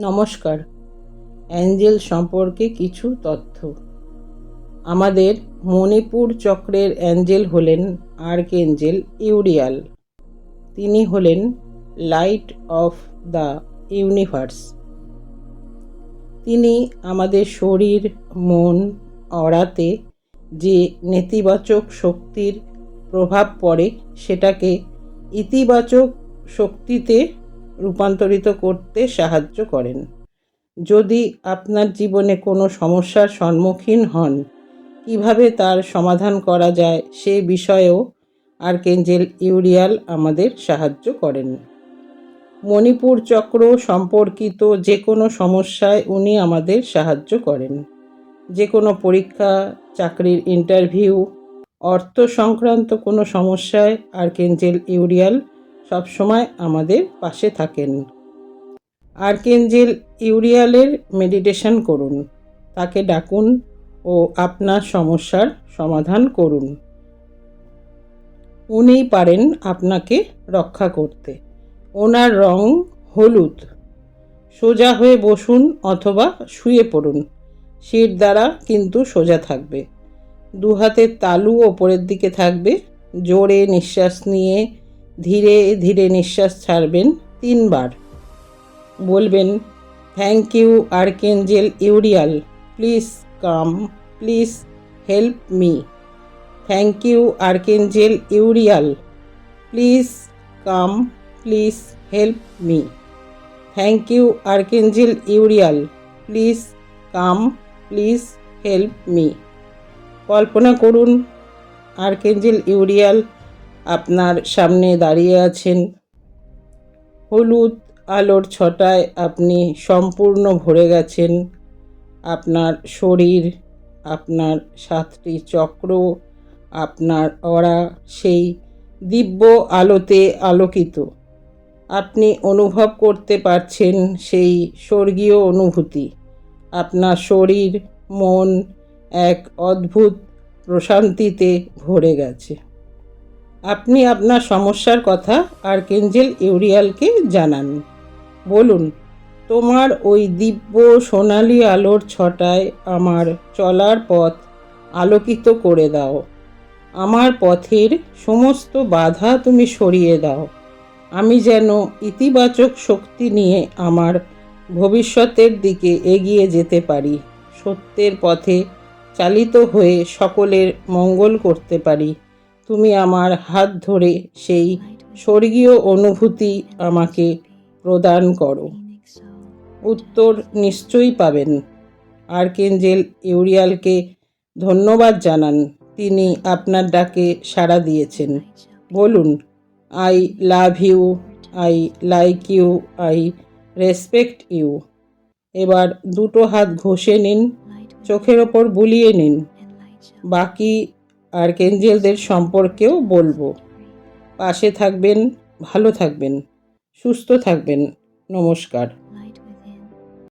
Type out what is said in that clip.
নমস্কার। অ্যাঞ্জেল সম্পর্কে কিছু তথ্য। আমাদের মণিপুর চক্রের অ্যাঞ্জেল হলেন আর্কএঞ্জেল ইউরিয়াল। তিনি হলেন লাইট অফ দ্য ইউনিভার্স। তিনি আমাদের শরীর, মন, অরাতে যে নেতিবাচক শক্তির প্রভাব পড়ে সেটাকে ইতিবাচক শক্তিতে রূপান্তরিত করতে সাহায্য করেন। যদি আপনার জীবনে কোনো সমস্যার সম্মুখীন হন, কিভাবে তার সমাধান করা যায় সে বিষয়েও আর্কএঞ্জেল ইউরিয়াল আমাদের সাহায্য করেন। মণিপুর চক্র সম্পর্কিত যে কোনো সমস্যায় উনি আমাদের সাহায্য করেন। যে কোনো পরীক্ষা, চাকরির ইন্টারভিউ, অর্থ সংক্রান্ত কোনো সমস্যায় আর্কএঞ্জেল ইউরিয়াল সবসময় আমাদের পাশে থাকেন। আর্কএঞ্জেল ইউরিয়ালের মেডিটেশন করুন, তাকে ডাকুন ও আপনার সমস্যার সমাধান করুন। উনিই পারেন আপনাকে রক্ষা করতে। ওনার রং হলুদ। সোজা হয়ে বসুন অথবা শুয়ে পড়ুন। শির দ্বারা কিন্তু সোজা থাকবে। দু হাতের তালু ওপরের দিকে থাকবে। জোরে নিঃশ্বাস নিয়ে ধীরে ধীরে নিঃশ্বাস ছাড়বেন 3 বার। বলবেন, thank you archangel Uriel, please come, please help me. Thank you archangel Uriel, please come, please help me. Thank you archangel Uriel, please come, please help me. কল্পনা করুন আর্কএঞ্জেল ইউরিয়াল আপনার সামনে দাঁড়িয়ে আছেন। হলুদ আলোর ছটায় আপনি সম্পূর্ণ ভরে গেছেন। আপনার শরীর, আপনার 7টি চক্র, আপনার অরা সেই দিব্য আলোতে আলোকিত। আপনি অনুভব করতে পারছেন সেই স্বর্গীয় অনুভূতি। আপনার শরীর, মন এক অদ্ভুত প্রশান্তিতে ভরে গেছে। আপনি আপনার সমস্যার কথা আর্কএঞ্জেল ইউরিয়ালকে জানান। বলুন, তোমার ওই দিব্য সোনালি আলোর ছটায় আমার চলার পথ আলোকিত করে দাও। আমার পথের সমস্ত বাধা তুমি সরিয়ে দাও। আমি যেন ইতিবাচক শক্তি নিয়ে আমার ভবিষ্যতের দিকে এগিয়ে যেতে পারি, সত্যের পথে চালিত হয়ে সকলের মঙ্গল করতে পারি। তুমি আমার হাত ধরে সেই স্বর্গীয় অনুভূতি আমাকে প্রদান করো। উত্তর নিশ্চয়ই পাবেন। আর্কএঞ্জেল ইউরিয়ালকে ধন্যবাদ জানান, তিনি আপনার ডাকে সাড়া দিয়েছেন। বলুন, I love you, I like you, I respect you. এবার দুটো হাত ঘষে নিন, চোখের ওপর বুলিয়ে নিন। বাকি আর্কএঞ্জেলদের সম্পর্কেও বলবো। পাশে থাকবেন, ভালো থাকবেন, সুস্থ থাকবেন। নমস্কার।